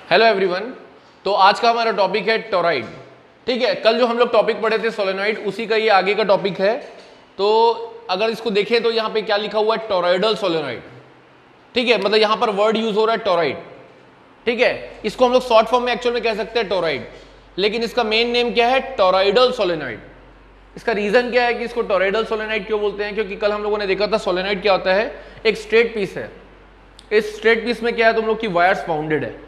Hello everyone. तो आज का हमारा टॉपिक है टोरॉइड। ठीक है, कल जो हम लोग टॉपिक पढ़े थे सोलेनॉइड, उसी का ये आगे का टॉपिक है। तो अगर इसको देखें तो यहाँ पे क्या लिखा हुआ है, टोरॉइडल सोलेनॉइड। ठीक है, मतलब यहाँ पर वर्ड यूज हो रहा है टोरॉइड। ठीक है, इसको हम लोग शॉर्ट फॉर्म में एक्चुअल में कह सकते हैं टोरॉइड, लेकिन इसका मेन नेम क्या है, टोरॉइडल सोलेनॉइड। इसका रीजन क्या है कि इसको टोरॉइडल सोलेनॉइड क्यों बोलते हैं, क्योंकि कल हम लोगों ने देखा था सोलेनॉइड क्या होता है, एक स्ट्रेट पीस है। इस स्ट्रेट पीस में क्या है, तुम लोग की वायर्स बाउंडेड है।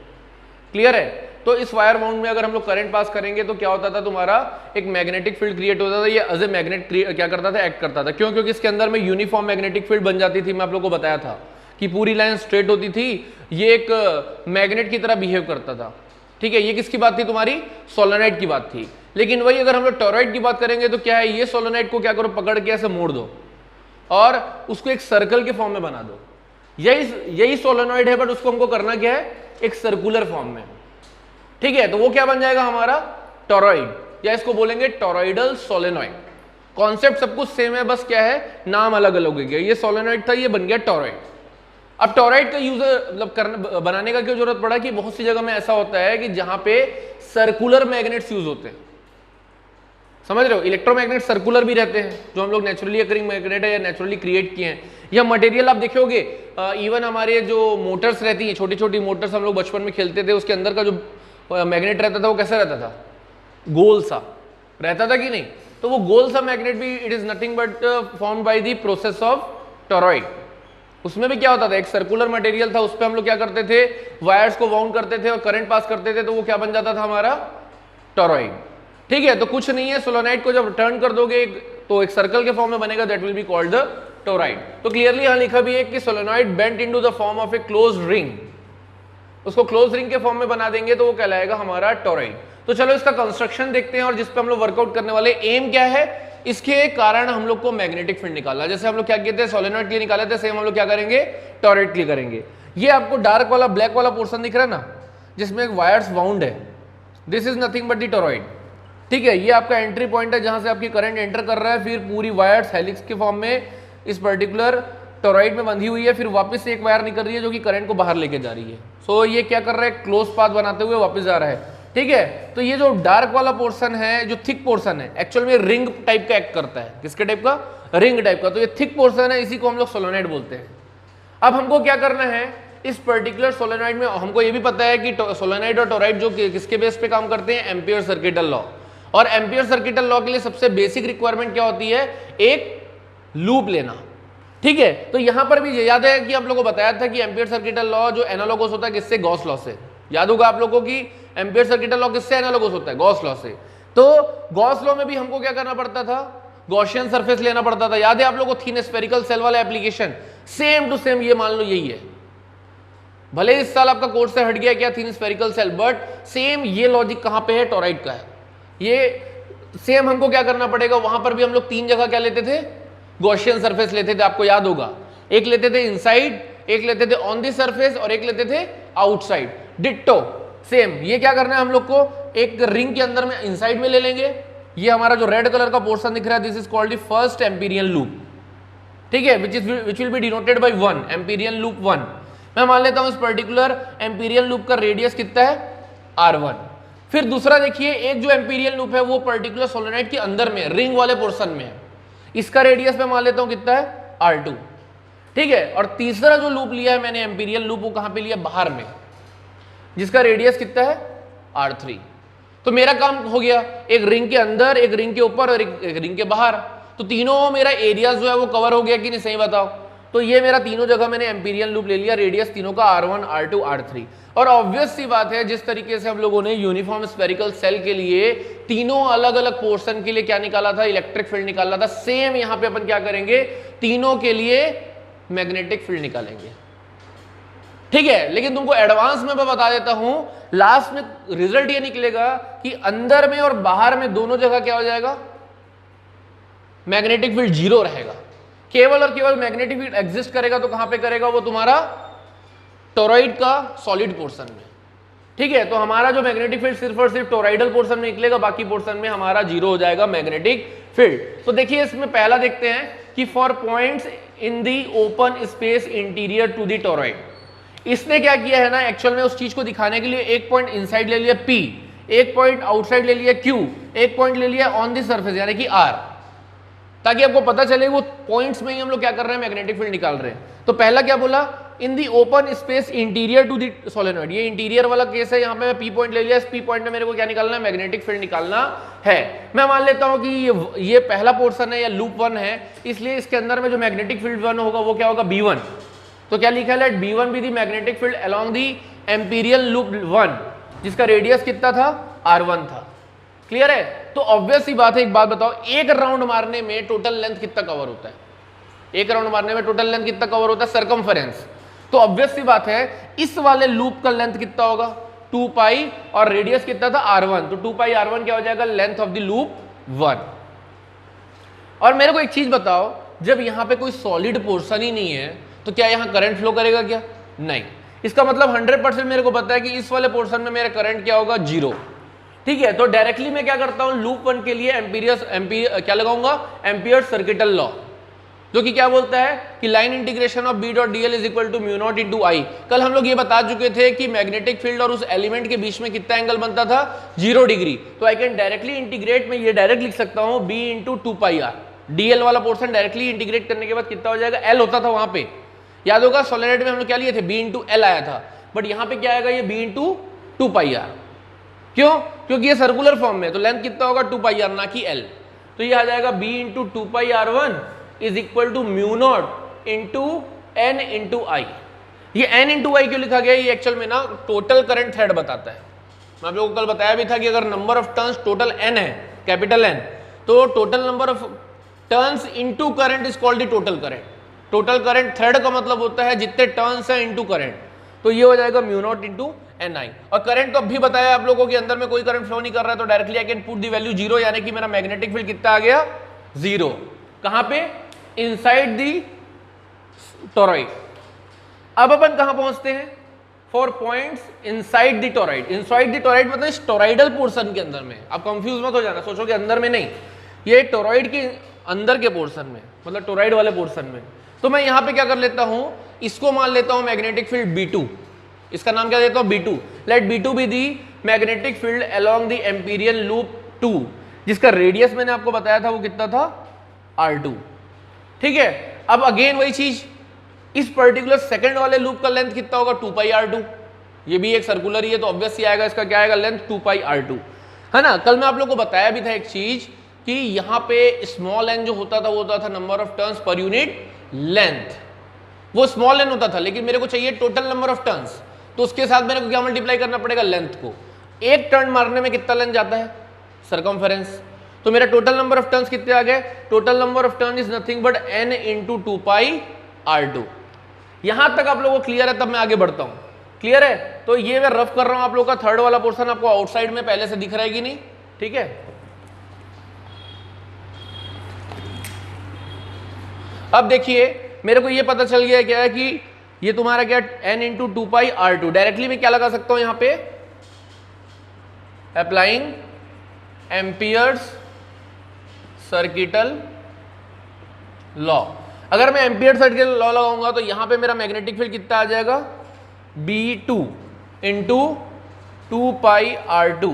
क्लियर है? तो इस वायर बाउंड में अगर हम लोग करंट पास करेंगे तो क्या होता था, तुम्हारा एक मैग्नेटिक फील्ड क्रिएट होता था। ये एज ए मैग्नेट क्या करता था, एक्ट करता था। क्यों? क्योंकि इसके अंदर में यूनिफॉर्म मैग्नेटिक फील्ड बन जाती थी। मैं आप लोग को बताया था कि पूरी लाइन स्ट्रेट होती थी, ये एक मैग्नेट की तरह बिहेव करता था। ठीक है, ये किसकी बात थी, तुम्हारी सोलेनॉइड की बात थी। लेकिन वही अगर हम लोग टोरॉइड की बात करेंगे तो क्या है, ये सोलेनॉइड को क्या करो, पकड़ के ऐसे मोड़ दो और उसको एक सर्कल के फॉर्म में बना दो। यही सोलेनॉइड है, बट उसको हमको करना क्या है, एक सर्कुलर फॉर्म में। ठीक है, तो वो क्या बन जाएगा हमारा, टोरॉइड, या इसको बोलेंगे टोरॉइडल सोलेनॉइड। कॉन्सेप्ट सब कुछ सेम है, बस क्या है, नाम अलग अलग हो गया। ये सोलेनॉइड था, ये बन गया टोरॉइड। अब टोरॉइड का यूज मतलब बनाने का क्यों जरूरत पड़ा, कि बहुत सी जगह में ऐसा होता है कि जहां पे सर्कुलर मैग्नेट्स यूज होते हैं। समझ रहे हो, इलेक्ट्रोमैग्नेट सर्कुलर भी रहते हैं, जो हम लोग नेचुरली अकरिंग मैग्नेट है या नेचुरली क्रिएट किए हैं। यह मटेरियल आप देखोगे, इवन हमारे जो मोटर्स रहती हैं, छोटी छोटी मोटर्स हम लोग बचपन में खेलते थे, उसके अंदर का जो मैग्नेट रहता था वो कैसा रहता था, गोल सा रहता था कि नहीं। तो वो गोल सा मैग्नेट भी it is nothing but formed by the process of toroid. उसमें भी क्या होता था, एक सर्कुलर मटेरियल था, उस पर हम लोग क्या करते थे, वायर्स को वाउंड करते थे और करंट पास करते थे, तो वो क्या बन जाता था, हमारा टोरॉइड। ठीक है, तो कुछ नहीं है, सोलेनॉइड को जब टर्न कर दोगे तो एक सर्कल के फॉर्म में बनेगा, that will be called the toroid. तो क्लियरली यहां लिखा भी है कि solenoid bent into the form of a closed ring. उसको क्लोज रिंग के फॉर्म में बना देंगे तो वो कहलाएगा हमारा टोरॉइड। तो चलो इसका कंस्ट्रक्शन देखते हैं, और जिस पे हम लोग वर्कआउट करने वाले। एम क्या है, इसके कारण हम लोग को मैग्नेटिक फील्ड निकालना। जैसे हम लोग क्या किए थे, सोलेनॉइड के लिए निकाले थे, सेम हम लोग क्या करेंगे, टोरॉइड के लिए करेंगे। ये आपको डार्क वाला ब्लैक वाला पोर्शन दिख रहा है ना, जिसमें एक वायर्स बाउंड है, this is nothing but the toroid. ठीक है, ये आपका एंट्री पॉइंट है जहां से आपकी करंट एंटर कर रहा है, फिर पूरी वायर्स हेलिक्स के फॉर्म में इस पर्टिकुलर टोरॉइड में बंधी हुई है, फिर वापस से एक वायर निकल रही है जो कि करंट को बाहर लेके जा रही है। सो ये क्या कर रहा है, क्लोज पाथ बनाते हुए वापस जा रहा है। ठीक है, तो ये जो डार्क वाला पोर्शन है, जो थिक पोर्शन है, एक्चुअल में रिंग टाइप का एक्ट करता है। किसके टाइप का, रिंग टाइप का। तो ये थिक पोर्शन है, इसी को हम लोग सोलेनॉइड बोलते हैं। अब हमको क्या करना है, इस पर्टिकुलर सोलेनॉइड में हमको ये भी पता है कि सोलेनॉइड और टोरॉइड जो किसके बेस पे काम करते हैं, एम्पियर सर्किटल लॉ। और एम्पियर सर्किटल लॉ के लिए सबसे बेसिक रिक्वायरमेंट क्या होती है, एक लूप लेना। ठीक है, तो यहां पर भी याद है कि आप लोगों को बताया था कि एम्पियर सर्किटल लॉ जो एनालोगस होता है किससे, गॉस लॉ से। याद होगा आप लोगों को कि एम्पियर सर्किटल लॉ किससे एनालोगस होता है, गॉस लॉ से। तो गॉस लॉ में भी हमको क्या करना पड़ता था, गॉसियन सरफेस लेना पड़ता था। याद है आप लोगों को, थीन स्फेरिकल सेल वाला एप्लीकेशन, सेम टू सेम ये मान लो यही है। भले इस साल आपका कोर्स से हट गया क्या, थीन स्फेरिकल सेल, बट सेम ये लॉजिक कहां पे है, टोरॉइड का है। ये सेम हमको क्या करना पड़ेगा, वहां पर भी हम लोग तीन जगह क्या लेते थे, गॉसियन सरफेस लेते थे। आपको याद होगा, एक लेते थे इनसाइड, एक लेते थे ऑन दी सरफेस, और एक लेते थे आउटसाइड। डिट्टो सेम, ये क्या करना है हम लोग को, एक रिंग के अंदर में इनसाइड में ले लेंगे। ये हमारा जो रेड कलर का पोर्शन दिख रहा है, this is called the first Amperian loop. ठीक है, which will be denoted by 1, Amperian loop 1। मैं मान लेता हूं इस पर्टिकुलर एम्पीरियन लूप का रेडियस कितना है, R1। फिर दूसरा देखिए, एक जो एम्पीरियन लूप है वो पर्टिकुलर सोलेनॉइड के अंदर में, रिंग वाले पोर्शन में है, इसका रेडियस मैं मान लेता हूं कितना है, R2। ठीक है, और तीसरा जो लूप लिया है मैंने एम्पीरियल लूप, वो कहां पे लिया, बाहर में, जिसका रेडियस कितना है, R3। तो मेरा काम हो गया, एक रिंग के अंदर, एक रिंग के ऊपर और एक रिंग के बाहर। तो तीनों मेरा एरिया जो है वो कवर हो गया कि नहीं, सही बताओ। तो ये मेरा तीनों जगह मैंने एम्पीरियल लूप ले लिया, रेडियस तीनों का R1, R2, R3। और ऑब्वियस सी बात है, जिस तरीके से हम लोगों ने यूनिफॉर्म स्फेरिकल सेल के लिए तीनों अलग अलग पोर्शन के लिए क्या निकाला था, इलेक्ट्रिक फील्ड निकाला था, सेम यहां पे अपन क्या करेंगे, तीनों के लिए मैग्नेटिक फील्ड निकालेंगे। ठीक है, लेकिन तुमको एडवांस में मैं बता देता हूं, लास्ट में रिजल्ट ये निकलेगा कि अंदर में और बाहर में दोनों जगह क्या हो जाएगा, मैग्नेटिक फील्ड 0 रहेगा। केवल और केवल मैग्नेटिक फील्ड एग्जिस्ट करेगा तो कहां पे करेगा, वो तुम्हारा टोरॉइड का सॉलिड पोर्शन में। ठीक है, तो हमारा जो मैग्नेटिक फील्ड सिर्फ और सिर्फ टोरॉइडल पोर्शन में निकलेगा, बाकी पोर्शन में हमारा 0 हो जाएगा मैग्नेटिक फील्ड। तो देखिए इसमें पहला देखते हैं कि for points in the open space interior to the toroid, इसने क्या किया है ना, एक्चुअल में उस चीज को दिखाने के लिए एक पॉइंट इनसाइड ले लिया P, एक पॉइंट आउटसाइड ले लिया Q, एक पॉइंट ले लिया ऑन द सरफेस यानी कि R, ताकि आपको पता चले वो पॉइंट्स में ही हम लोग क्या कर रहे हैं, मैग्नेटिक फील्ड निकाल रहे हैं। तो पहला क्या बोला, in the open space interior to the solenoid, ये इंटीरियर वाला केस है, यहाँ पे मैं P पॉइंट ले लिया, इस P पॉइंट में मेरे को क्या निकालना है, मैग्नेटिक फील्ड निकालना है। मैं मान लेता हूँ कि ये पहला पोर्शन है या लूप 1 है, इसलिए इसके अंदर में जो मैग्नेटिक फील्ड 1 होगा वो क्या होगा, B1। तो क्या लिखा है, let B1 be the magnetic field along the Amperian loop 1, जिसका रेडियस कितना था, R1 था। क्लियर है। तो ऑब्वियस सी बात है, एक बात बताओ, एक राउंड मारने में टोटल लेंथ कितना कवर होता है, एक राउंड मारने में टोटल लेंथ कितना कवर होता है, सर्कमफेरेंस। तो ऑब्वियस सी बात है, इस वाले लूप का लेंथ कितना होगा, 2 पाई, और रेडियस कितना था, R1। तो 2 पाई R1 क्या हो जाएगा, लेंथ ऑफ द लूप 1। और मेरे को एक चीज बताओ, जब यहां पे कोई सॉलिड पोर्शन ही नहीं है तो क्या यहां करंट फ्लो करेगा क्या, नहीं। इसका मतलब 100% मेरे को पता है कि इस वाले पोर्शन में मेरा करंट क्या होगा, 0। ठीक है। तो डायरेक्टली मैं क्या करता हूं, लूप 1 के लिए क्या लगाऊंगा, एम्पियर सर्किटल लॉ, जो कि क्या बोलता है कि line integration of B dot dl is equal to mu naught into I. कल हम लोग ये बता चुके थे कि मैग्नेटिक फील्ड और उस एलिमेंट के बीच में कितना एंगल बनता था, 0 डिग्री। तो आई कैन डायरेक्टली इंटीग्रेट, में ये डायरेक्ट लिख सकता हूं B into 2 pi R. DL वाला पोर्शन डायरेक्टली इंटीग्रेट करने के बाद कितना हो जाएगा, L होता था वहां पे, याद होगा सोलेनॉइड में हम लोग क्या लिए थे, B इंटू L आया था, बट यहां पे क्या आएगा, ये B इंटू 2 पाई आर। क्यों, क्योंकि ये सर्कुलर फॉर्म में, तो लेंथ कितना होगा, 2 पाई आर, ना कि L। तो ये आ जाएगा B into 2 pi R1 is equal to mu naught into N into I. ये N इंटू आई क्यों लिखा गया, ये एक्चुअल में ना टोटल करंट थ्रेड बताता है। मैं आप लोगों को कल बताया भी था कि अगर number of turns total N है, कैपिटल N, तो total number of turns into current is called the total current. Total current thread का मतलब होता है जितने टर्न्स है इंटू करंट। तो ये हो जाएगा म्यू नॉट इंटू एन आई। और करंट तो अभी बताया आप लोगों के अंदर में कोई करंट फ्लो नहीं कर रहा है, तो directly I can put the value 0, यानी कि मेरा मैग्नेटिक फील्ड कितना आ गया, 0। कहां पे, इनसाइड दी टोरॉइड। अब अपन कहां पहुंचते हैं, for points inside the toroid. Inside the toroid मतलब इस टोरॉइडल पोर्शन के अंदर में। आप कंफ्यूज मत हो जाना, सोचो कि अंदर में नहीं, ये टोरॉइड के अंदर के पोर्शन में, मतलब टोरॉइड वाले पोर्शन में। तो मैं यहां पे क्या कर लेता हूं, इसको मान लेता हूं मैग्नेटिक फील्ड B2, इसका नाम क्या देता हूं, B2। Let B2 be the magnetic field along the Amperian loop 2, जिसका रेडियस मैंने आपको बताया था वो कितना था, R2। ठीक है। अब अगेन वही चीज, इस पर्टिकुलर सेकंड वाले लूप का लेंथ कितना होगा, 2 पाई R2। ये भी एक सर्कुलर ही है, तो ऑब्वियस ही आएगा, इसका क्या आएगा, लेंथ 2 पाई R2, है ना। कल मैं आप लोग को बताया भी था एक चीज कि यहां पे स्मॉल n जो होता था वो होता था number of turns per unit length, वो स्मॉल n होता था, लेकिन मेरे को चाहिए टोटल नंबर ऑफ टर्न्स, तो उसके साथ मेरे को क्या मल्टीप्लाई करना पड़ेगा, लेंथ को। एक टर्न मारने में कितना लेंथ जाता है, सर्कमफेरेंस। तो मेरा टोटल नंबर ऑफ टर्न्स कितने आ गए, total number of turn is nothing but n into 2 pi R2। यहां तक आप लोगों को क्लियर है, तब मैं आगे बढ़ता हूं। क्लियर है। तो ये मैं रफ कर रहा हूं आप लोगों का थर्ड वाला पोर्शन, आपको आउटसाइड में पहले से दिख रहा है कि नहीं, ठीक है। अब देखिए मेरे को ये पता चल गया क्या है कि ये तुम्हारा क्या, n into 2 pi R2। Directly मैं क्या लगा सकता हूं यहां पे, अप्लाइंग एम्पियर्स सर्किटल लॉ। अगर मैं एम्पियर सर्किटल लॉ लगाऊंगा तो यहां पे मेरा मैग्नेटिक फील्ड कितना आ जाएगा, B2 into 2 pi R2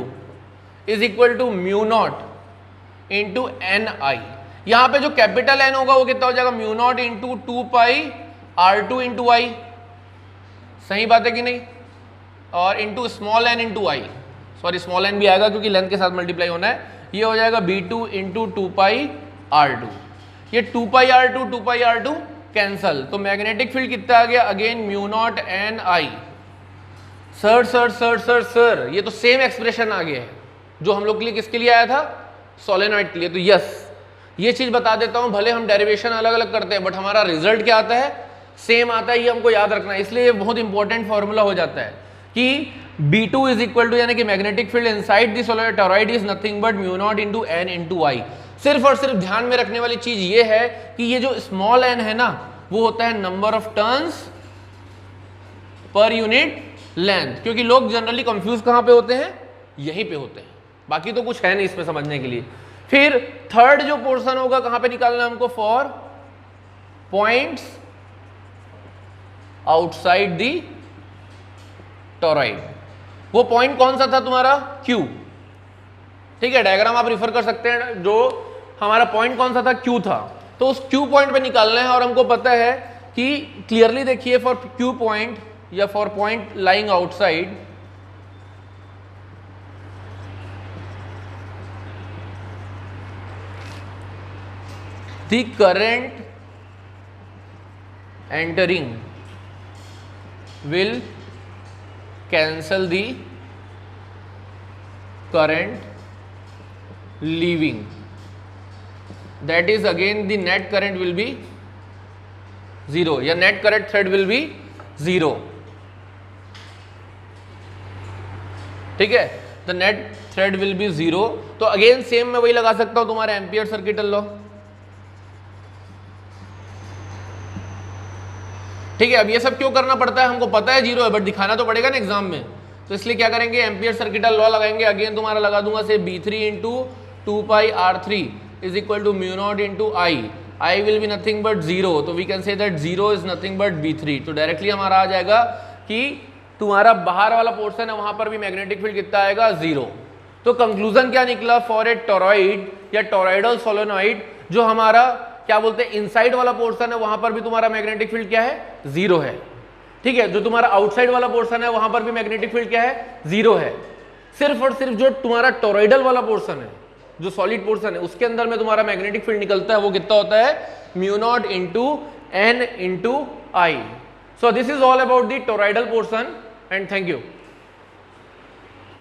is equal to mu naught into N I. यहां पे जो कैपिटल N होगा वो कितना हो जाएगा, mu naught into 2 pi R2 into आई। सही बात है कि नहीं, और इंटू स्मॉल n इंटू आई, सॉरी स्मॉल n भी आएगा क्योंकि लेंथ के साथ मल्टीप्लाई होना है। ये हो जाएगा B2 इंटू 2 पाई R2। ये 2 पाई R2 कैंसल, तो मैग्नेटिक फील्ड कितना आ गया, again mu not an I. Sir ये तो सेम एक्सप्रेशन आ गया है जो हम लोग के लिए किसके लिए आया था, सोलेनॉइड के लिए। तो यस, ये चीज बता देता हूं, भले हम डेरिवेशन अलग अलग करते हैं बट हमारा रिजल्ट क्या आता है, सेम आता है। ये हमको याद रखना है, इसलिए ये बहुत इंपॉर्टेंट फॉर्मूला हो जाता है कि B2 इज इक्वल टू, यानी कि magnetic field inside the solenoid toroid is nothing but mu naught into N into I. सिर्फ और सिर्फ ध्यान में रखने वाली चीज ये है कि ये जो स्मॉल n है ना, वो होता है number of turns per unit length. क्योंकि लोग जनरली कंफ्यूज कहां पे होते हैं, यहीं पे होते हैं, बाकी तो कुछ है नहीं इसमें समझने के लिए। फिर थर्ड जो पोर्शन होगा कहां पे निकालना है हमको, for points outside the toroid. वो पॉइंट कौन सा था तुम्हारा? Q। ठीक है, डायग्राम आप रिफर कर सकते हैं, जो हमारा पॉइंट कौन सा था? Q था। तो उस Q पॉइंट पे निकालना है और हमको पता है कि क्लियरली देखिए, फॉर Q पॉइंट या for point lying outside, the current entering will cancel the current leaving, that is again the net current will be 0 या net current thread will be 0। ठीक है, the net thread will be 0। तो again same मैं वही लगा सकता हूं तुम्हारे एम्पियर सर्किटल लॉ। ठीक है, अब ये सब क्यों करना पड़ता है? हमको पता है 0 है, बट दिखाना तो पड़ेगा ना एग्जाम में, तो इसलिए क्या करेंगे, एम्पियर सर्किटल लॉ लगाएंगे। अगेन तुम्हारा लगा दूंगा से B3 into 2πr3 is equal to mu naught into I will be nothing but 0, तो we can say that 0 is nothing but B3। तो डायरेक्टली हमारा आ जाएगा कि तुम्हारा बाहर वाला पोर्शन है वहां पर भी मैग्नेटिक फील्ड कितना आएगा? 0। तो कंक्लूजन क्या निकला? फॉर ए टोरॉइड या टोरॉइडल सोलेनॉइड, जो हमारा क्या बोलते हैं इनसाइड वाला पोर्शन है, वहां पर भी तुम्हारा मैग्नेटिक फील्ड क्या है? 0 है। ठीक है, जो तुम्हारा आउटसाइड वाला पोर्शन है वहां पर भी मैग्नेटिक फील्ड क्या है? 0 है। सिर्फ और सिर्फ जो तुम्हारा टोरॉइडल वाला पोर्शन है, जो सॉलिड पोर्शन है, उसके अंदर में तुम्हारा मैग्नेटिक फील्ड निकलता है, वो कितना होता है? Mu naught into N into I. So this is all about the toroidal portion and thank you.